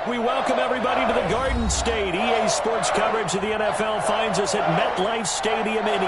We welcome everybody to the Garden State. EA Sports coverage of the NFL finds us at MetLife Stadium in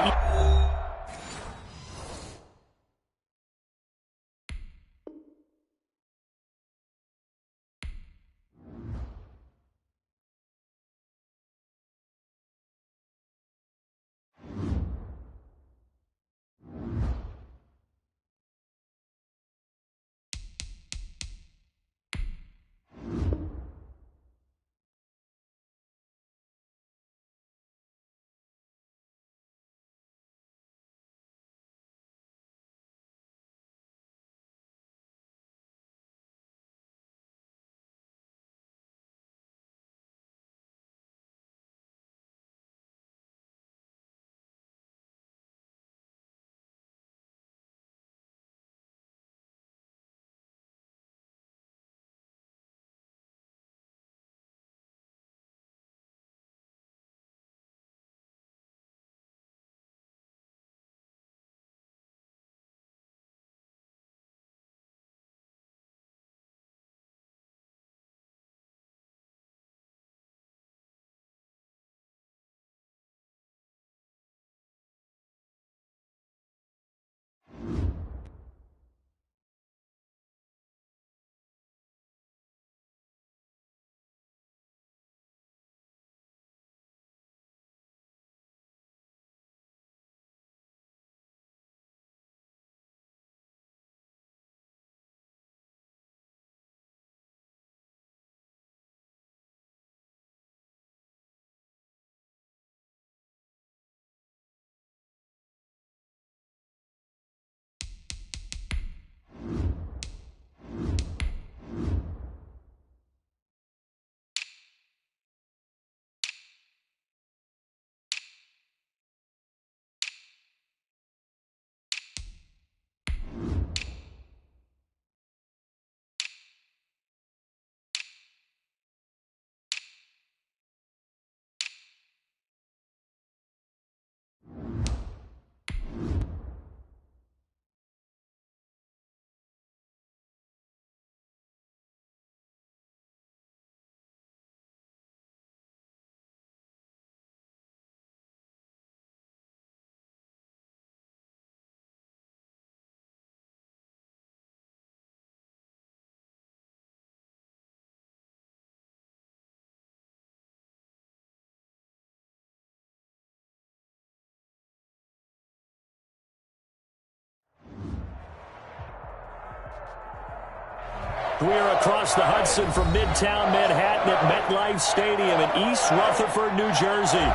We are across the Hudson from Midtown Manhattan at MetLife Stadium in East Rutherford, New Jersey.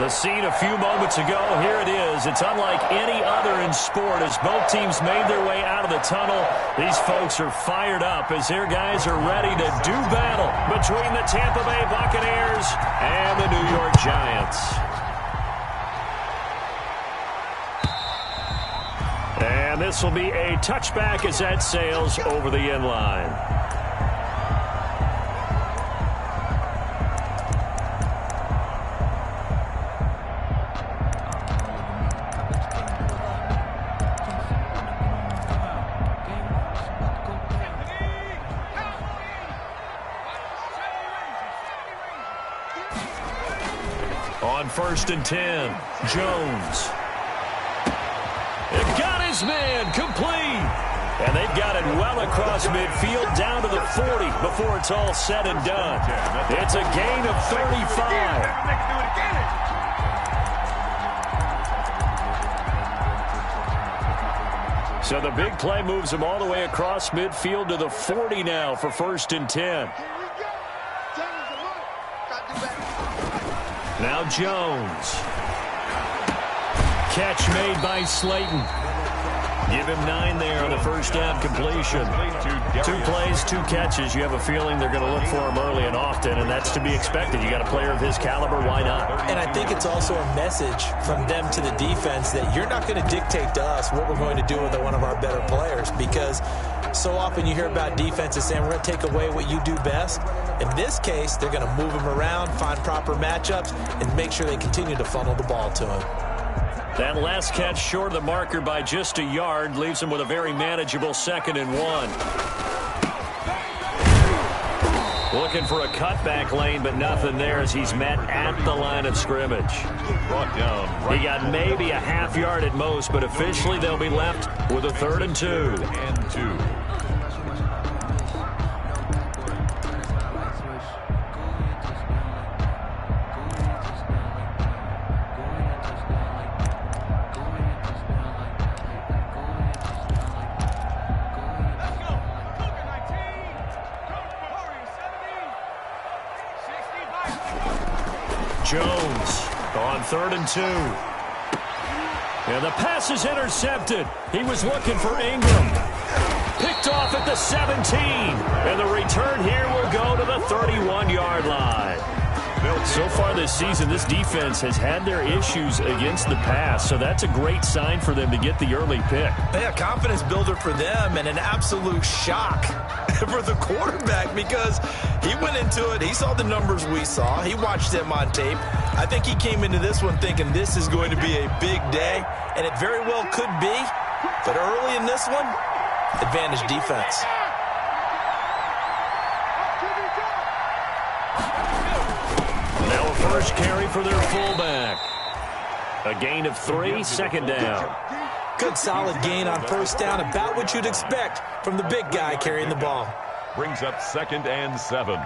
The scene a few moments ago, here it is. It's unlike any other in sport as both teams made their way out of the tunnel. These folks are fired up as their guys are ready to do battle between the Tampa Bay Buccaneers and the New York Giants. And this will be a touchback as that sails over the end line. On 1st and 10, Jones. It got his man complete. And they've got it well across midfield down to the 40 before it's all said and done. It's a gain of 35. So the big play moves them all the way across midfield to the 40 now for 1st and 10. Now Jones. Catch made by Slayton. Give him 9 there on the first down completion. 2 plays, 2 catches. You have a feeling they're going to look for him early and often, and that's to be expected. You got a player of his caliber, why not? And I think it's also a message from them to the defense that you're not going to dictate to us what we're going to do with one of our better players, because so often you hear about defenses saying we're going to take away what you do best. In this case, they're going to move him around, find proper matchups, and make sure they continue to funnel the ball to him. That last catch short of the marker by just a yard leaves him with a very manageable 2nd and 1. Looking for a cutback lane, but nothing there as he's met at the line of scrimmage. Brought down. He got maybe a half yard at most, but officially they'll be left with a 3rd and 2. And 2. Jones on 3rd and 2. And the pass is intercepted. He was looking for Ingram. Picked off at the 17. And the return here will go to the 31-yard line. So far this season, this defense has had their issues against the pass, so that's a great sign for them to get the early pick. Yeah, confidence builder for them and an absolute shock for the quarterback because he went into it. He saw the numbers we saw. He watched them on tape. I think he came into this one thinking this is going to be a big day, and it very well could be. But early in this one, advantage defense. Now a first carry for their fullback. A gain of 3, 2nd down. Good solid gain on 1st down, about what you'd expect from the big guy carrying the ball. Brings up 2nd and 7.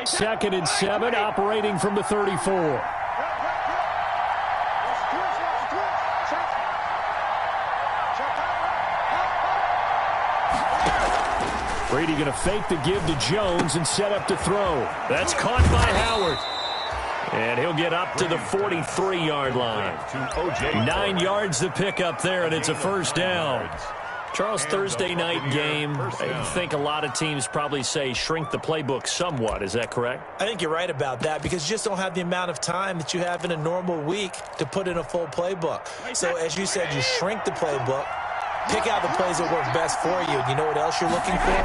Second and 7, operating from the 34. Brady going to fake the give to Jones and set up to throw. That's caught by Howard. And he'll get up to the 43-yard line. 9 yards to pick up there, and it's a 1st down. Charles, Thursday night game, I think a lot of teams probably say shrink the playbook somewhat. Is that correct? I think you're right about that because you just don't have the amount of time that you have in a normal week to put in a full playbook. So, as you said, you shrink the playbook, pick out the plays that work best for you. And you know what else you're looking for?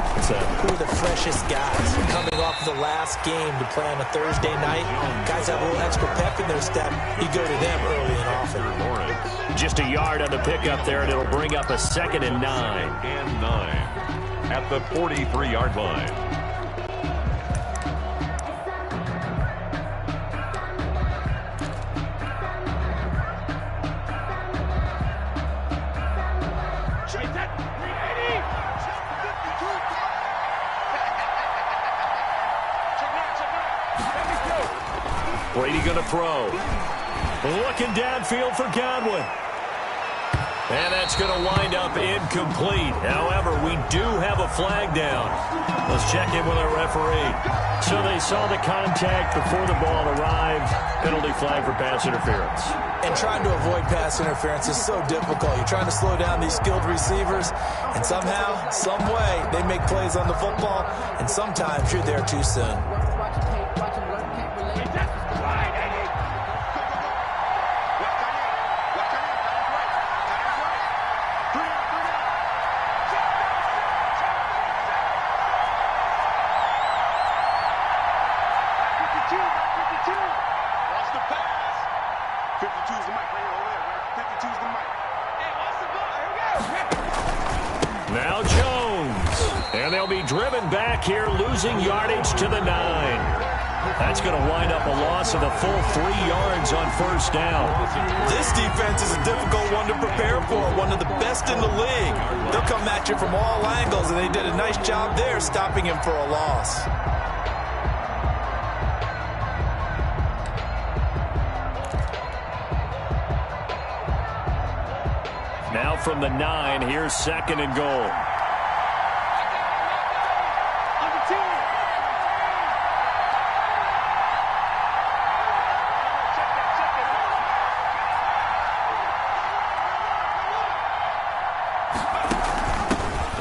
Who are the freshest guys coming off of the last game to play on a Thursday night? Guys have a little extra pep in their step. You go to them early and often. Just a yard on the pickup there, and it'll bring up a 2nd and 9. And 9 at the 43-yard line. Brady going to throw. Looking downfield for Godwin. And that's going to wind up incomplete. However, we do have a flag down. Let's check in with our referee. So they saw the contact before the ball arrived. Penalty flag for pass interference. And trying to avoid pass interference is so difficult. You're trying to slow down these skilled receivers, and somehow, some way, they make plays on the football, and sometimes you're there too soon. Now Jones. And they'll be driven back here, losing yardage to the 9. That's going to wind up a loss of a full 3 yards on 1st down. This defense is a difficult one to prepare for, one of the best in the league. They'll come at you from all angles, and they did a nice job there stopping him for a loss. Now from the 9, here's 2nd and goal.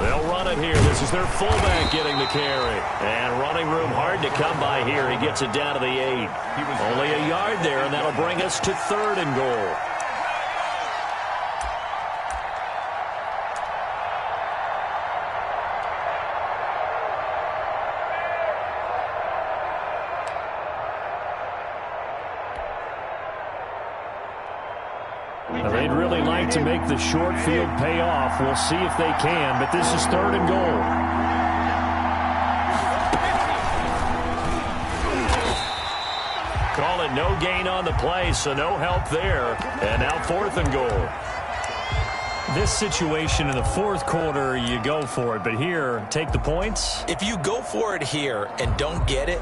They'll run it here. This is their fullback getting the carry. And running room hard to come by here. He gets it down to the 8. Only a yard there, and that'll bring us to 3rd and goal. Now, they'd really like to make the short field pay off. We'll see if they can, but this is 3rd and goal. Call it no gain on the play, so no help there. And now 4th and goal. This situation in the 4th quarter, you go for it. But here, take the points. If you go for it here and don't get it,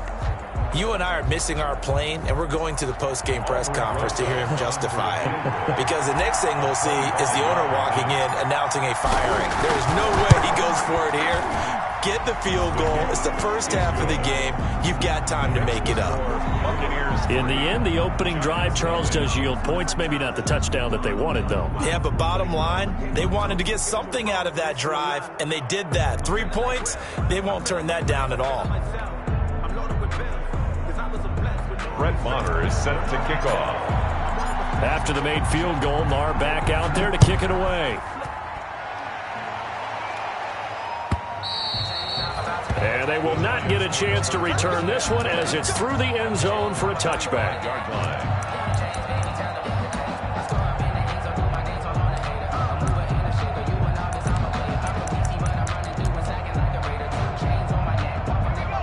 you and I are missing our plane, and we're going to the post-game press conference to hear him justify it. Because the next thing we'll see is the owner walking in announcing a firing. There is no way he goes for it here. Get the field goal. It's the first half of the game. You've got time to make it up. In the end, the opening drive, Charles, does yield points. Maybe not the touchdown that they wanted, though. Yeah, but bottom line, they wanted to get something out of that drive, and they did that. 3 points, they won't turn that down at all. HofR is set to kick off. After the made field goal, Mar back out there to kick it away. And they will not get a chance to return this one as it's through the end zone for a touchback.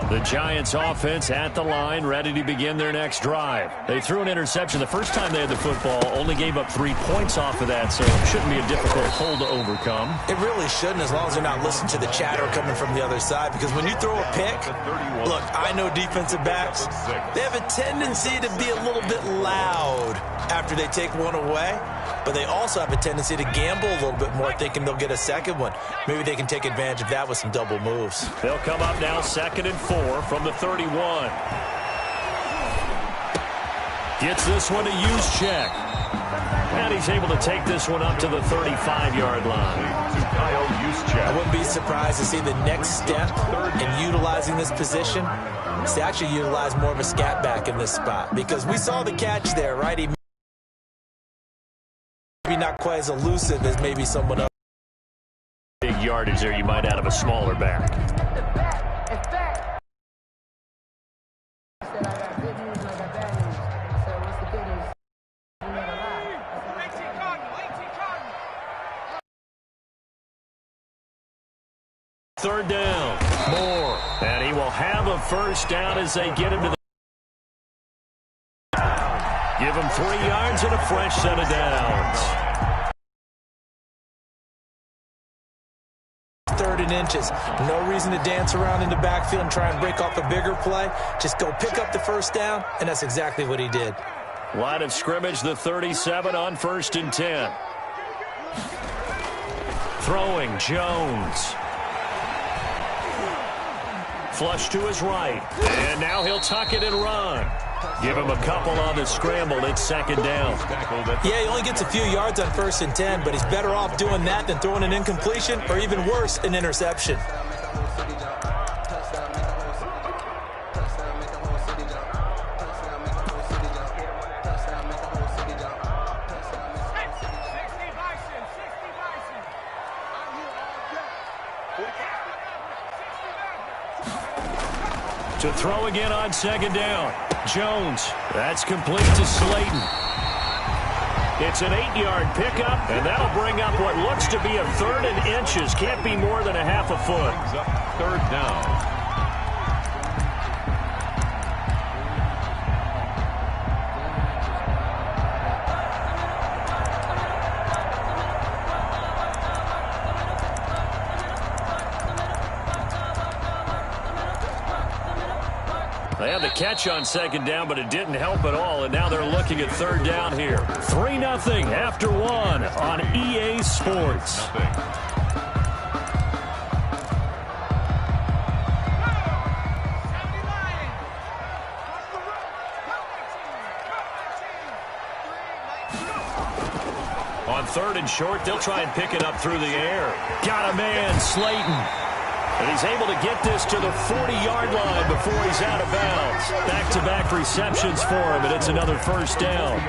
The Giants offense at the line, ready to begin their next drive. They threw an interception the first time they had the football, only gave up 3 points off of that, so it shouldn't be a difficult hole to overcome. It really shouldn't, as long as they're not listening to the chatter coming from the other side, because when you throw a pick, look, I know defensive backs, they have a tendency to be a little bit loud after they take one away, but they also have a tendency to gamble a little bit more, thinking they'll get a second one. Maybe they can take advantage of that with some double moves. They'll come up now 2nd and 4 from the 31. Gets this one to Chug. And he's able to take this one up to the 35-yard line. I wouldn't be surprised to see the next step in utilizing this position is to actually utilize more of a scat back in this spot, because we saw the catch there, right? He maybe not quite as elusive as maybe someone else. Big yardage there you might out of a smaller back. Third down, Moore, and he will have a first down as they get him to the. Give him 3 yards and a fresh set of downs. 3rd and inches. No reason to dance around in the backfield and try and break off a bigger play. Just go pick up the first down, and that's exactly what he did. Line of scrimmage, the 37 on 1st and 10. Throwing, Jones. Flush to his right. And now he'll tuck it and run. Give him a couple on the scramble. It's 2nd down. Yeah, he only gets a few yards on 1st and 10, but he's better off doing that than throwing an incompletion, or even worse, an interception. To throw again on 2nd down. Jones. That's complete to Slayton. It's an 8-yard pickup, and that'll bring up what looks to be a 3rd and inches. Can't be more than a half a foot. 3rd down. They had the catch on 2nd down, but it didn't help at all, and now they're looking at 3rd down here. 3-0 after 1 on EA Sports. On 3rd and short, they'll try and pick it up through the air. Got a man, Slayton. And he's able to get this to the 40-yard line before he's out of bounds. Back-to-back receptions for him, and it's another first down.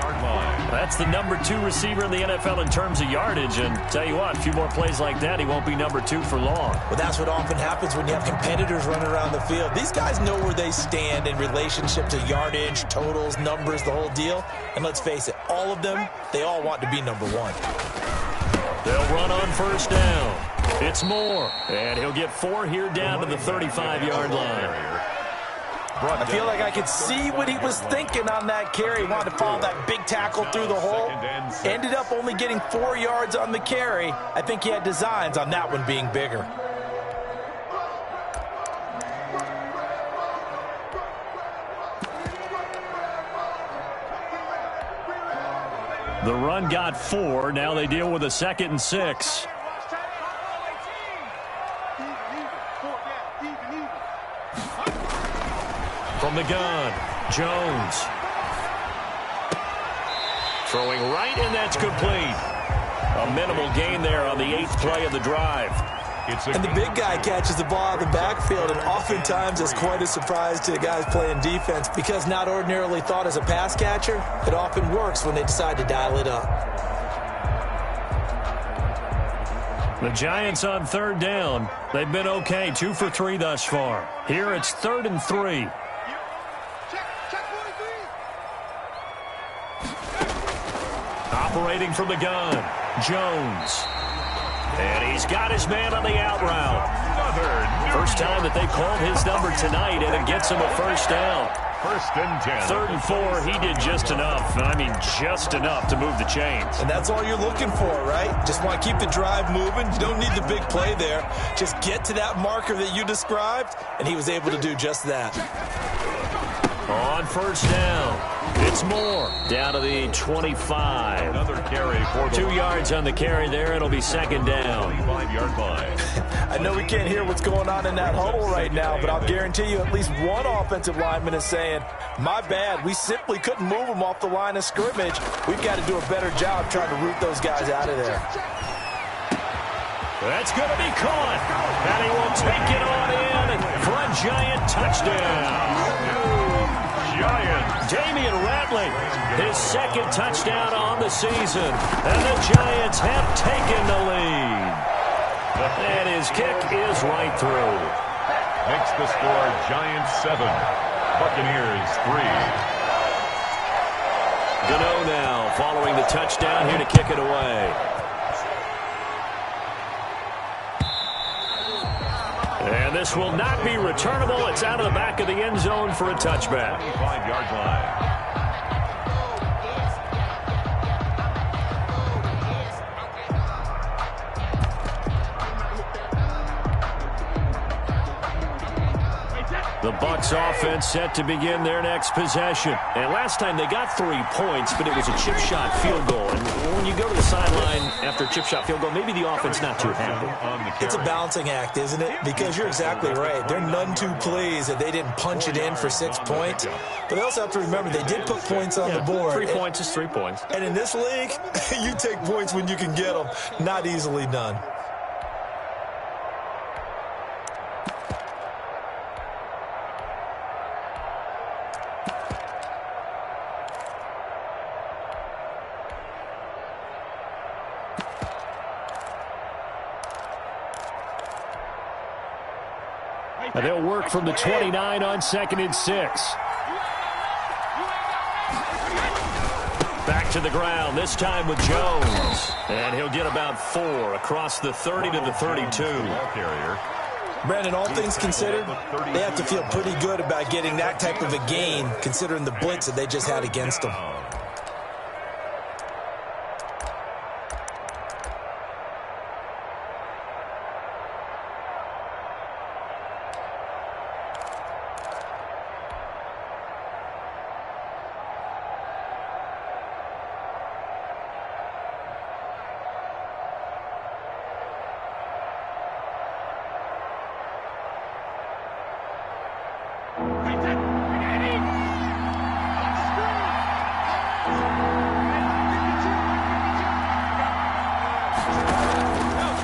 That's the number 2 receiver in the NFL in terms of yardage. And tell you what, a few more plays like that, he won't be number 2 for long. Well, that's what often happens when you have competitors running around the field. These guys know where they stand in relationship to yardage, totals, numbers, the whole deal. And let's face it, all of them, they all want to be number 1. They'll run on first down. It's Moore. And he'll get 4 here down to the 35-yard line. I feel like I could see what he was thinking on that carry. He wanted to follow that big tackle through the hole. Ended up only getting 4 yards on the carry. I think he had designs on that one being bigger. The run got 4. Now they deal with a 2nd and 6. From the gun, Jones. Throwing right, and that's complete. A minimal gain there on the 8th play of the drive. And the big guy catches the ball out of the backfield, and oftentimes it's quite a surprise to the guys playing defense because not ordinarily thought as a pass catcher, it often works when they decide to dial it up. The Giants on 3rd down. They've been okay, 2 for 3 thus far. Here it's 3rd and 3. Operating from the gun, Jones. And he's got his man on the out route. First time that they called his number tonight, and it gets him a first down. 1st and 10. 3rd and 4, he did just enough. I mean, just enough to move the chains. And that's all you're looking for, right? Just want to keep the drive moving. You don't need the big play there. Just get to that marker that you described, and he was able to do just that. On first down, it's Moore down to the 25. Another carry for the 2 yards on the carry there. It'll be 2nd down. 25-yard line. I know we can't hear what's going on in that huddle right now, but I'll guarantee you at least one offensive lineman is saying, my bad, we simply couldn't move them off the line of scrimmage. We've got to do a better job trying to root those guys out of there. That's going to be caught. And he will take it on in for a Giant touchdown. Giants. Damian Ratley, his 2nd touchdown on the season. And the Giants have taken the lead. And his kick is right through. Makes the score Giants 7, Buccaneers 3. Gano now following the touchdown here to kick it away. And this will not be returnable. It's out of the back of the end zone for a touchback. 25-yard line. The Bucs offense set to begin their next possession. And last time they got 3 points, but it was a chip shot field goal. And when you go to the sideline after a chip shot field goal, maybe the offense not too happy. It's a balancing act, isn't it? Because you're exactly right. They're none too pleased that they didn't punch it in for 6 points. But they also have to remember they did put points on the board. 3 points is 3 points. And in this league, you take points when you can get them. Not easily done. And they'll work from the 29 on 2nd and 6. Back to the ground, this time with Jones. And he'll get about 4 across the 30 to the 32. Brandon, all things considered, they have to feel pretty good about getting that type of a gain considering the blitz that they just had against them.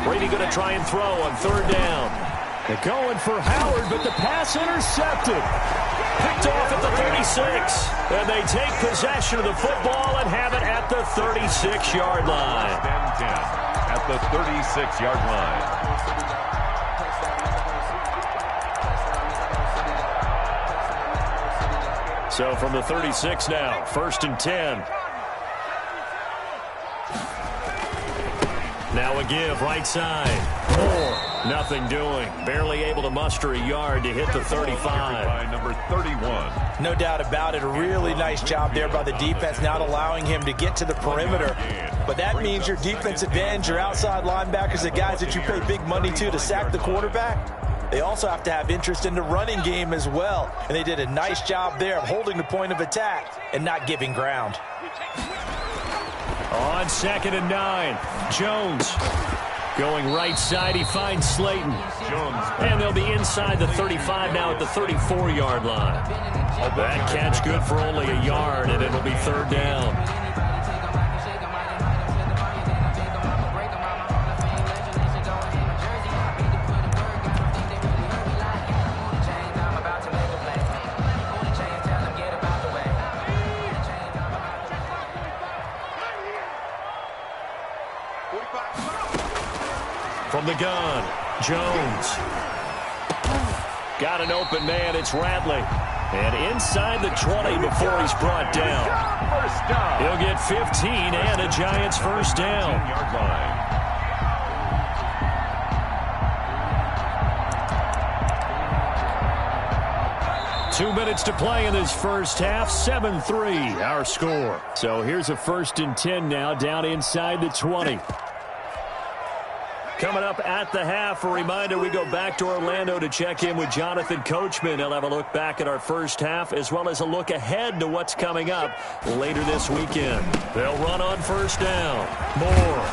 Brady going to try and throw on 3rd down. They're going for Howard, but the pass intercepted. Picked off at the 36. And they take possession of the football and have it at the 36-yard line. 10-10 at the 36-yard line. So from the 36 now, 1st and 10. Now a give, right side. Moore, nothing doing. Barely able to muster a yard to hit the 35. Number 31. No doubt about it. A really nice job there by the defense, not allowing him to get to the perimeter. But that means your defensive ends, your outside linebackers, the guys that you pay big money to sack the quarterback, they also have to have interest in the running game as well. And they did a nice job there of holding the point of attack and not giving ground. On 2nd and 9, Jones going right side. He finds Slayton. And they'll be inside the 35 now at the 34-yard line. That catch good for only a yard, and it'll be 3rd down. From the gun, Jones. Got an open man, it's Ratley. And inside the 20 before he's brought down. He'll get 15 and a Giants first down. 2 minutes to play in this first half. 7-3 our score. So here's a 1st and 10 now down inside the 20. Coming up at the half, a reminder, we go back to Orlando to check in with Jonathan Coachman. He'll have a look back at our first half as well as a look ahead to what's coming up later this weekend. They'll run on 1st down. Moore.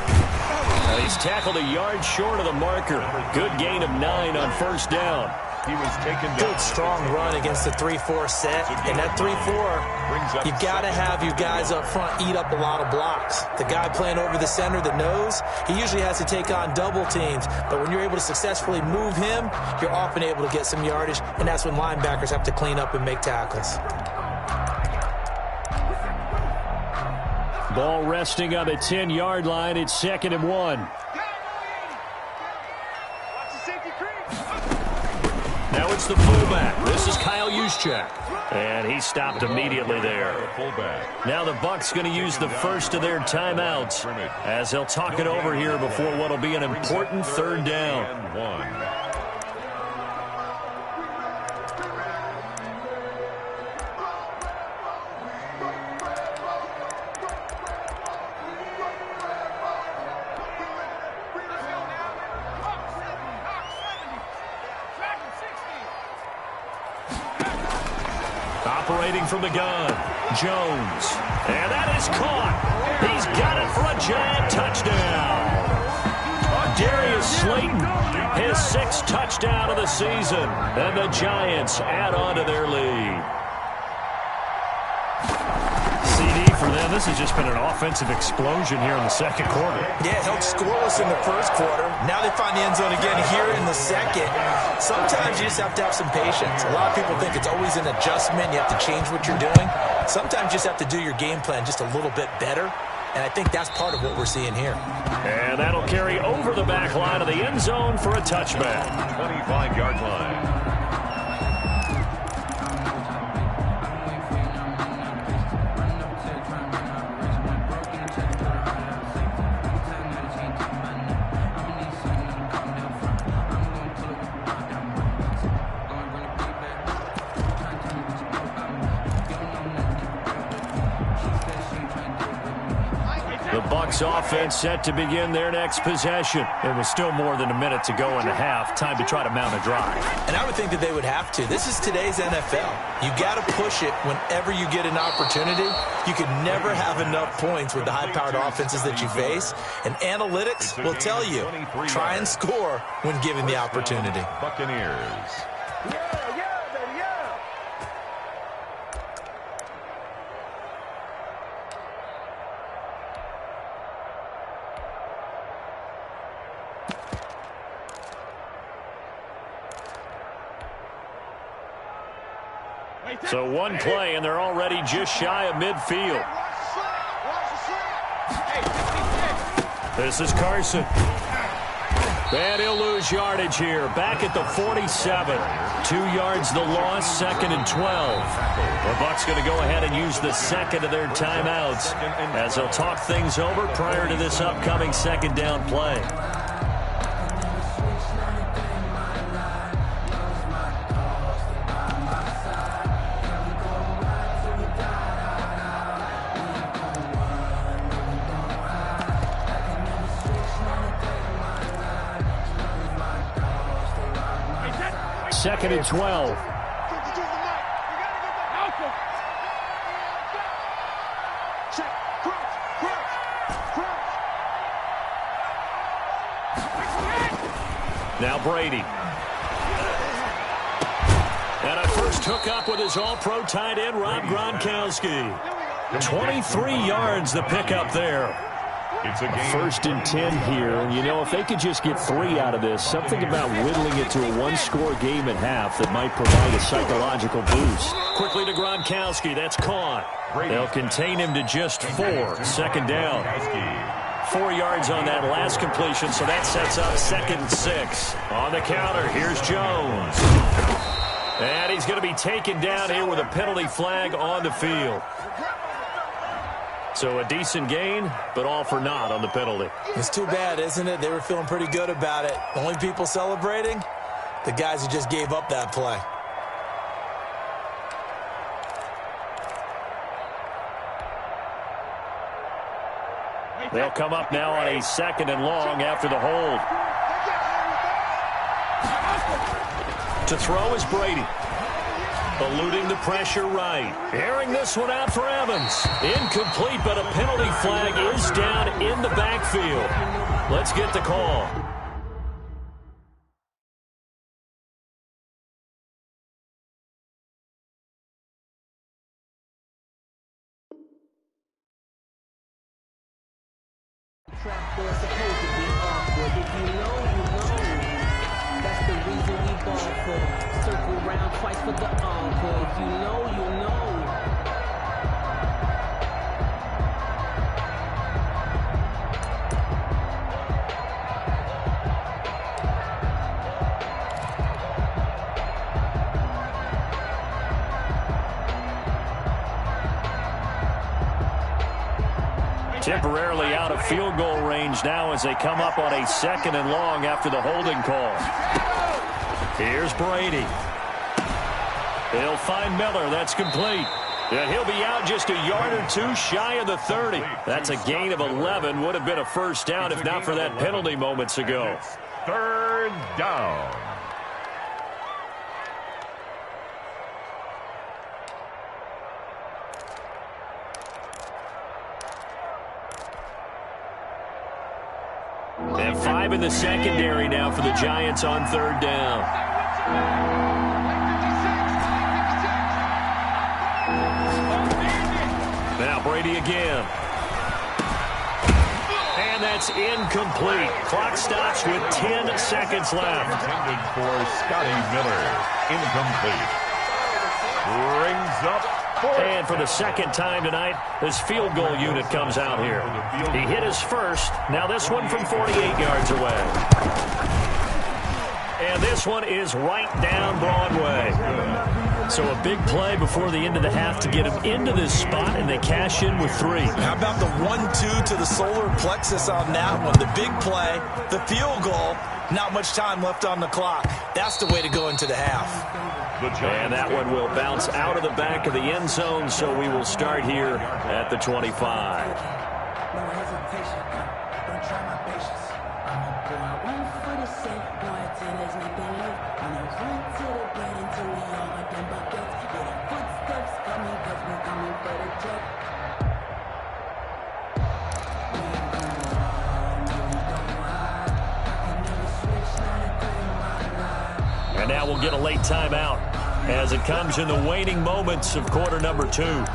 He's tackled a yard short of the marker. Good gain of 9 on 1st down. He was taken down. Good, strong run against the 3-4 set. And that 3-4, you've got to have your guys up front eat up a lot of blocks. The guy playing over the center, the nose, he usually has to take on double teams. But when you're able to successfully move him, you're often able to get some yardage, and that's when linebackers have to clean up and make tackles. Ball resting on the 10-yard line. It's 2nd and 1. Now it's the fullback. This is Kyle Juszczyk. And he stopped immediately there. Now the Bucs going to use the first of their timeouts as they'll talk it over here before what will be an important 3rd down. Operating from the gun, Jones. And that is caught. He's got it for a Giant touchdown. Darius Slayton, his 6th touchdown of the season. And the Giants add on to their lead. CD for them. This has just been an offensive explosion here in the 2nd quarter. Yeah, held scoreless in the 1st quarter. Now they find the end zone again here in the 2nd. Sometimes you just have to have some patience. A lot of people think it's always an adjustment. You have to change what you're doing. Sometimes you just have to do your game plan just a little bit better. And I think that's part of what we're seeing here. And that'll carry over the back line of the end zone for a touchback. 25-yard line. Offense set to begin their next possession. It was still more than a minute to go in the half. Time to try to mount a drive. And I would think that they would have to. This is today's NFL. You got to push it whenever you get an opportunity. You can never have enough points with the high-powered offenses that you face. And analytics will tell you, try and score when given the opportunity. Buccaneers. So one play, and they're already just shy of midfield. This is Carson. And he'll lose yardage here. Back at the 47. 2 yards the loss, 2nd and 12. The Bucs going to go ahead and use the second of their timeouts as they'll talk things over prior to this upcoming second down play. Second and 12. Now Brady. And a first hookup with his all-pro tight end, Rob Gronkowski. 23 yards the pickup there. It's a game. 1st and 10 here. And, you know, if they could just get 3 out of this, something about whittling it to a one-score game at half that might provide a psychological boost. Quickly to Gronkowski. That's caught. They'll contain him to just 4. 2nd down. 4 yards on that last completion, so that sets up 2nd and 6. On the counter, here's Jones. And he's going to be taken down here with a penalty flag on the field. So a decent gain, but all for naught on the penalty. It's too bad, isn't it? They were feeling pretty good about it. The only people celebrating, the guys who just gave up that play. They'll come up now on a 2nd and long after the hold. To throw is Brady. Eluding the pressure right. Airing this one out for Evans. Incomplete, but a penalty flag is down in the backfield. Let's get the call. They're supposed to be awkward. If you know, you know. That's the reason we ball for. Circle round twice for the encore. If you know, you know. Temporarily out of field goal range now as they come up on a 2nd and long after the holding call. Here's Brady. He'll find Miller. That's complete. And he'll be out just a yard or 2 shy of the 30. That's a gain of 11. Would have been a first down if not for that penalty moments ago. 3rd down. And 5 in the secondary now for the Giants on 3rd down. Now Brady again. And that's incomplete. Clock stops with 10 seconds left. Intended for Scotty Miller. Incomplete. Brings up 4th. And for the 2nd time tonight, this field goal unit comes out here. He hit his first. Now this one from 48 yards away. And this one is right down Broadway. So a big play before the end of the half to get him into this spot, and they cash in with 3. How about the 1-2 to the solar plexus on that one? The big play, the field goal, not much time left on the clock. That's the way to go into the half. And that one will bounce out of the back of the end zone, so we will start here at the 25. No hesitation. Don't try my patience. I'm a boy. 1 for the sake. No attendance, nothing left. When I run to the bed until we all got them buckets. Yeah, the footsteps coming, cause we coming for the check. And now we'll get a late timeout as it comes in the waning moments of quarter number 2.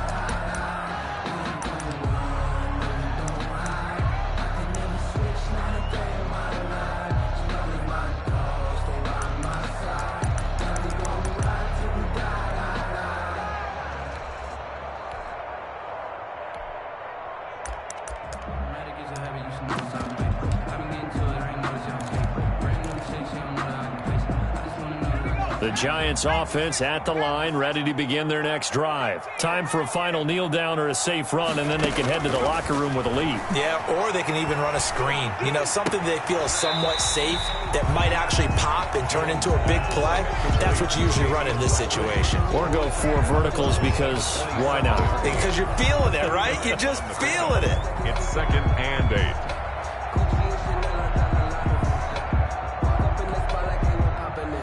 The Giants offense at the line, ready to begin their next drive. Time for a final kneel down or a safe run, and then they can head to the locker room with a lead. Yeah, or they can even run a screen. You know, something they feel is somewhat safe that might actually pop and turn into a big play. That's what you usually run in this situation. Or go 4 verticals because why not? Because you're feeling it, right? You're just feeling it. It's 2nd and 8.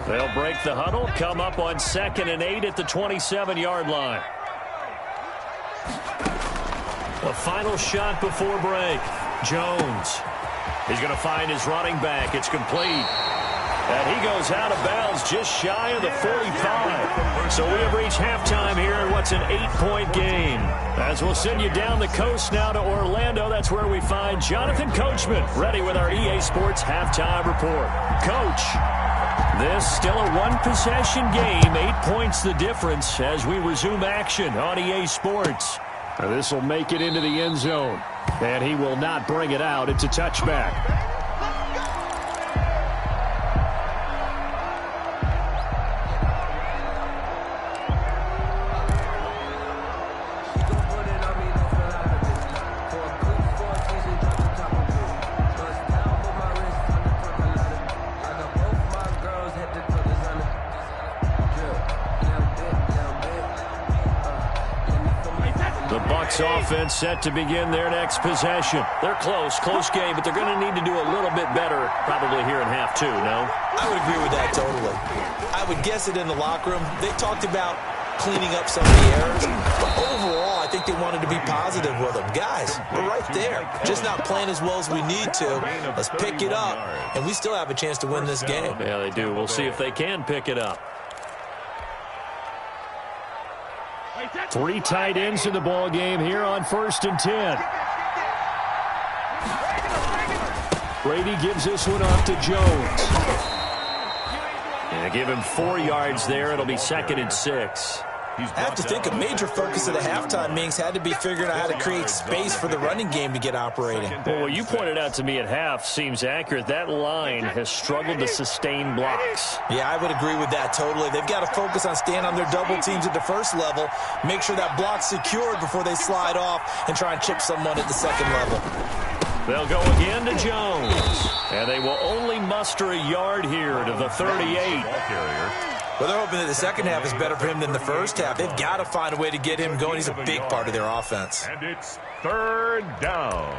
They'll break the huddle, come up on 2nd and 8 at the 27-yard line. A final shot before break. Jones. He's going to find his running back. It's complete. And he goes out of bounds just shy of the 45. So we have reached halftime here in what's an 8-point game. As we'll send you down the coast now to Orlando, that's where we find Jonathan Coachman ready with our EA Sports halftime report. Coach, this still a 1-possession game. 8 points the difference as we resume action on EA Sports. This will make it into the end zone. And he will not bring it out. It's a touchback. Offense set to begin their next possession. They're close game, but they're going to need to do a little bit better probably here in half 2, no? I would agree with that totally. I would guess it in the locker room. They talked about cleaning up some of the errors, but overall, I think they wanted to be positive with them. Guys, we're right there. Just not playing as well as we need to. Let's pick it up, and we still have a chance to win this game. Yeah, they do. We'll see if they can pick it up. 3 tight ends in the ball game here on 1st and 10. Brady gives this one off to Jones. And give him 4 yards there. It'll be 2nd and 6. I have to think a major focus of the halftime meetings had to be figuring out how to create space for the running game to get operating. Well, what you pointed out to me at half seems accurate. That line has struggled to sustain blocks. Yeah, I would agree with that totally. They've got to focus on staying on their double teams at the first level, make sure that block's secured before they slide off and try and chip someone at the second level. They'll go again to Jones. And they will only muster a yard here to the 38. Well, they're hoping that the second half is better for him than the first half. They've got to find a way to get him going. He's a big part of their offense. And it's 3rd down.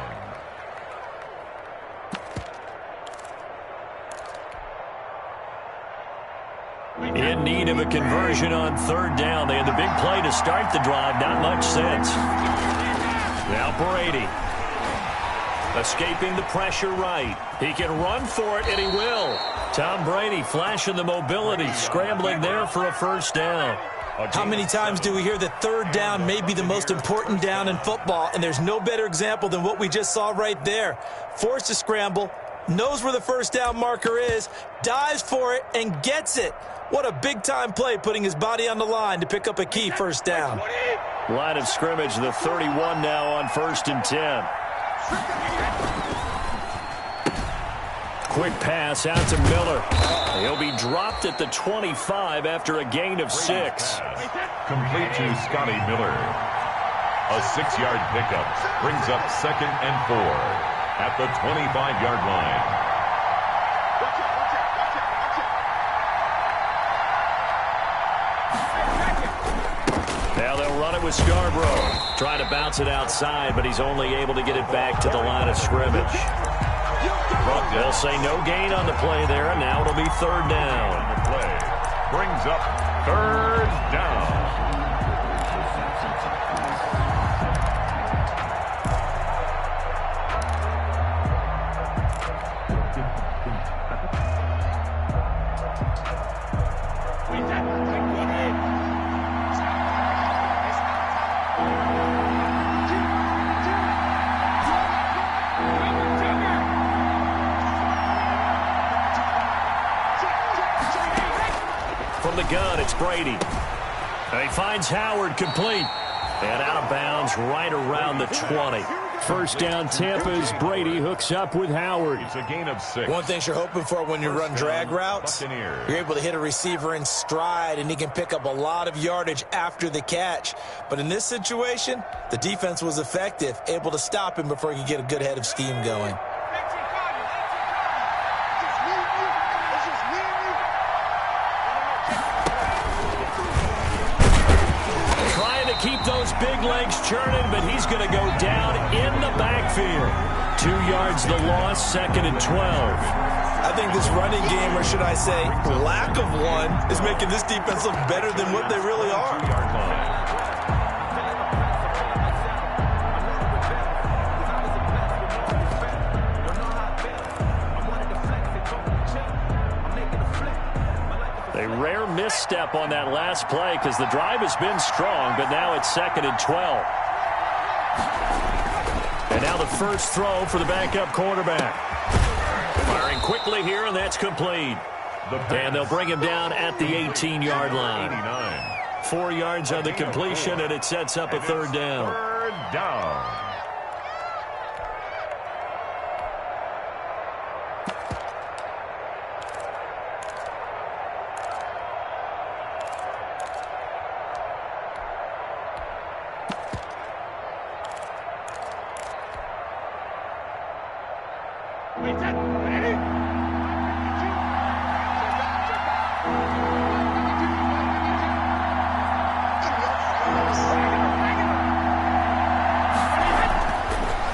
In need of a conversion on 3rd down. They had the big play to start the drive. Not much sense. Now Brady. Escaping the pressure right. He can run for it, and he will. Tom Brady flashing the mobility, scrambling there for a 1st down. How many times do we hear that 3rd down may be the most important down in football, and there's no better example than what we just saw right there. Forced to scramble, knows where the 1st down marker is, dives for it, and gets it. What a big-time play, putting his body on the line to pick up a key 1st down. Line of scrimmage, the 31 now on 1st and 10. Quick pass out to Miller. He'll be dropped at the 25 after a gain of 6. Complete to Scotty Miller. A 6-yard pickup brings up 2nd and 4 at the 25-yard line. Now they'll run it with Scarborough. Trying to bounce it outside, but he's only able to get it back to the line of scrimmage. They'll say no gain on the play there, and now it'll be 3rd down. The play brings up 3rd down. From the gun, it's Brady. And he finds Howard complete. And out of bounds right around the 20. First down, Tampa's Brady hooks up with Howard. It's a gain of 6. One thing you're hoping for when you run drag routes, Buccaneers. you're able to hit a receiver in stride, and he can pick up a lot of yardage after the catch. But in this situation, the defense was effective, able to stop him before he could get a good head of steam going. Keep those big legs churning, but he's going to go down in the backfield. 2 yards the loss, 2nd and 12. I think this running game, or should I say lack of one, is making this defense look better than what they really are. 2-yard line. A rare misstep on that last play because the drive has been strong, but now it's 2nd and 12. And now the first throw for the backup quarterback. Firing quickly here, and that's complete. And they'll bring him down at the 18-yard line. 89. 4 yards on the completion, and it sets up a third down. Third down.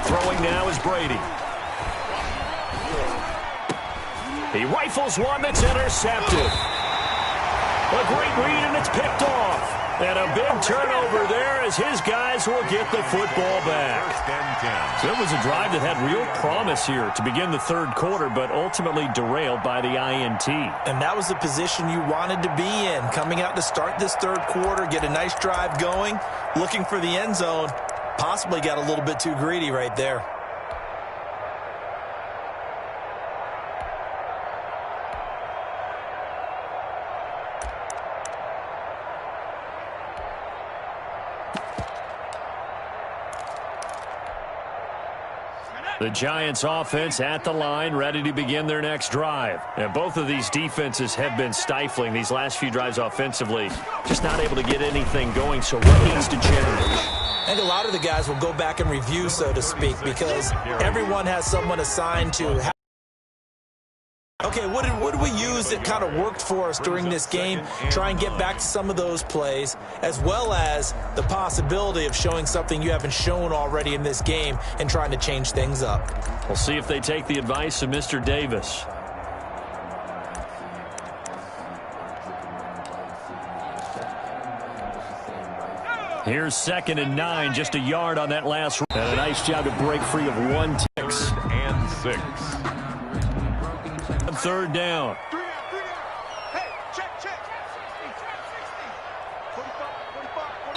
Throwing now is Brady. He rifles one that's intercepted. A great read, and it's picked off. And a big turnover there as his guys will get the football back. First and 10. So it was a drive that had real promise here to begin the third quarter, but ultimately derailed by the INT. And that was the position you wanted to be in, coming out to start this third quarter, get a nice drive going, looking for the end zone. Possibly got a little bit too greedy right there. The Giants offense at the line, ready to begin their next drive. And both of these defenses have been stifling these last few drives offensively. Just not able to get anything going, so what needs to change? I think a lot of the guys will go back and review, so to speak, because everyone has someone assigned to. Okay, what did we use that kind of worked for us during this game? Try and get back to some of those plays, as well as the possibility of showing something you haven't shown already in this game and trying to change things up. We'll see if they take the advice of Mr. Davis. Here's 2nd and 9, just a yard on that last run. And a nice job to break free of 1 ticks. And 6. Third down.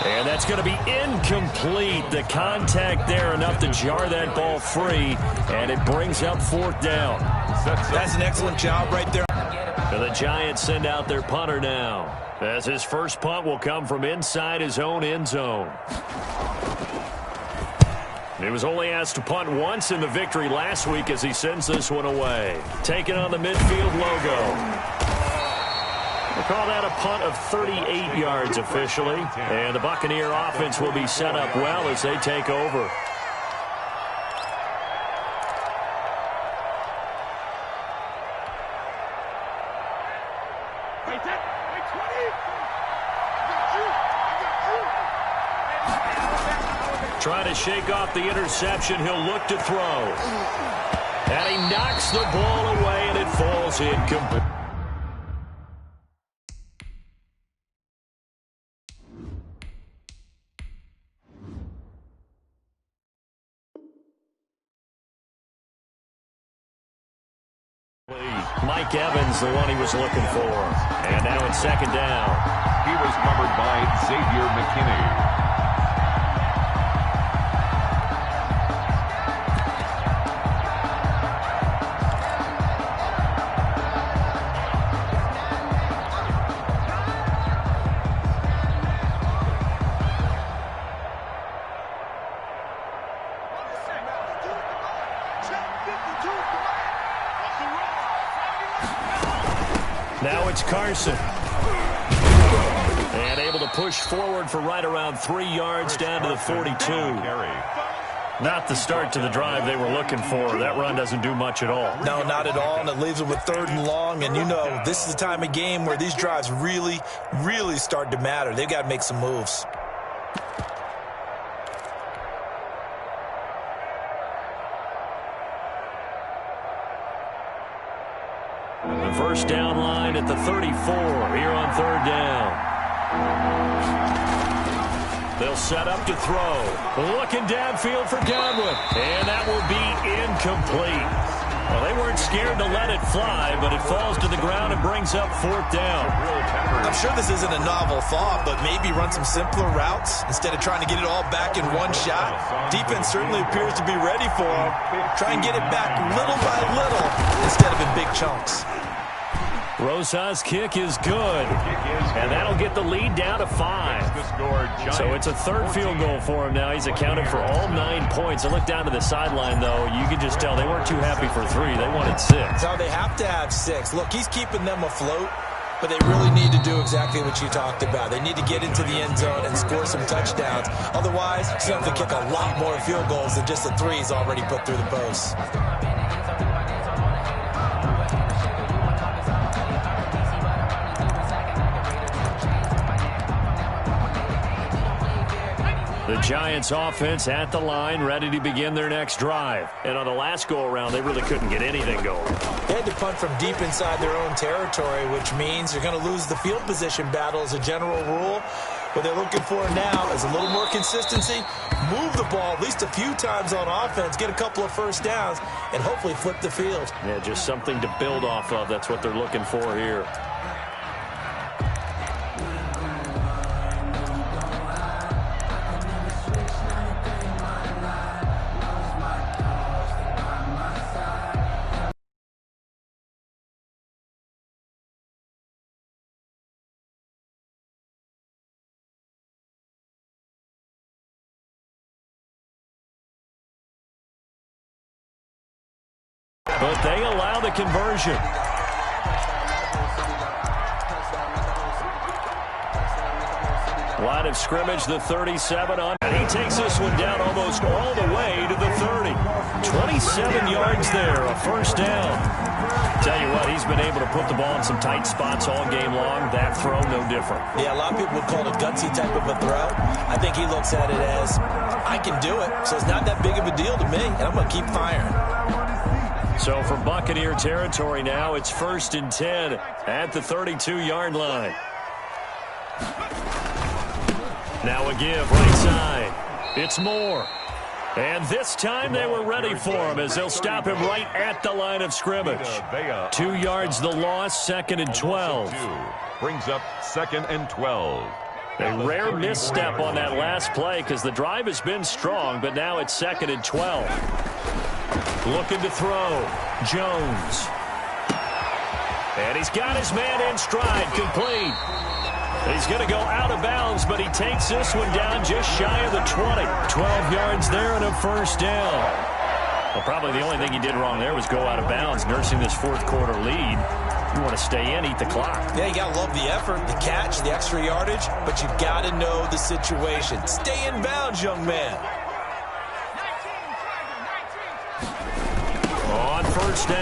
And that's going to be incomplete. The contact there enough to jar that ball free, and it brings up 4th down. That's an excellent job right there. And the Giants send out their punter now, as his first punt will come from inside his own end zone. He was only asked to punt once in the victory last week as he sends this one away. Taking on the midfield logo. We'll call that a punt of 38 yards officially. And the Buccaneer offense will be set up well as they take over. Trying to shake off the interception. He'll look to throw. And he knocks the ball away, and it falls incomplete. Mike Evans, the one he was looking for. And now it's 2nd down. He was covered by Xavier McKinney. Now it's Carson. And able to push forward for right around 3 yards down to the 42. Not the start to the drive they were looking for. That run doesn't do much at all. No, not at all, and it leaves them with 3rd and long. And, you know, this is the time of game where these drives really, really start to matter. They've got to make some moves. The first down line at the 34 here on 3rd down. They'll set up to throw. Looking downfield for Godwin. And that will be incomplete. Well, they weren't scared to let it fly, but it falls to the ground and brings up 4th down. I'm sure this isn't a novel thought, but maybe run some simpler routes instead of trying to get it all back in one shot. Defense certainly appears to be ready for them. Try and get it back little by little instead of in big chunks. Rosas' kick is good, and that'll get the lead down to 5. So it's a 3rd field goal for him now. He's accounted for all 9 points. I look down to the sideline, though. You can just tell they weren't too happy for 3. They wanted 6. No, they have to have 6. Look, he's keeping them afloat, but they really need to do exactly what you talked about. They need to get into the end zone and score some touchdowns. Otherwise, he's going to have to kick a lot more field goals than just the 3 he's already put through the posts. The Giants offense at the line, ready to begin their next drive. And on the last go-around, they really couldn't get anything going. They had to punt from deep inside their own territory, which means they're going to lose the field position battle as a general rule. What they're looking for now is a little more consistency, move the ball at least a few times on offense, get a couple of first downs, and hopefully flip the field. Yeah, just something to build off of. That's what they're looking for here. But they allow the conversion. Line of scrimmage, the 37 on. And he takes this one down almost all the way to the 30. 27 yards there, a first down. Tell you what, he's been able to put the ball in some tight spots all game long. That throw, no different. Yeah, a lot of people would call it a gutsy type of a throw. I think he looks at it as, I can do it, so it's not that big of a deal to me, and I'm going to keep firing. So for Buccaneer territory now, it's 1st and 10 at the 32-yard line. Now a give right side. It's Moore. And this time they were ready for him as they'll stop him right at the line of scrimmage. 2 yards the loss, 2nd and 12. Brings up 2nd and 12. A rare misstep on that last play because the drive has been strong, but now it's 2nd and 12. Looking to throw. Jones. And he's got his man in stride, complete. He's going to go out of bounds, but he takes this one down just shy of the 20. 12 yards there and a first down. Well, probably the only thing he did wrong there was go out of bounds, nursing this 4th quarter lead. You want to stay in, eat the clock. Yeah, you got to love the effort, the catch, the extra yardage, but you got to know the situation. Stay in bounds, young man. On first down.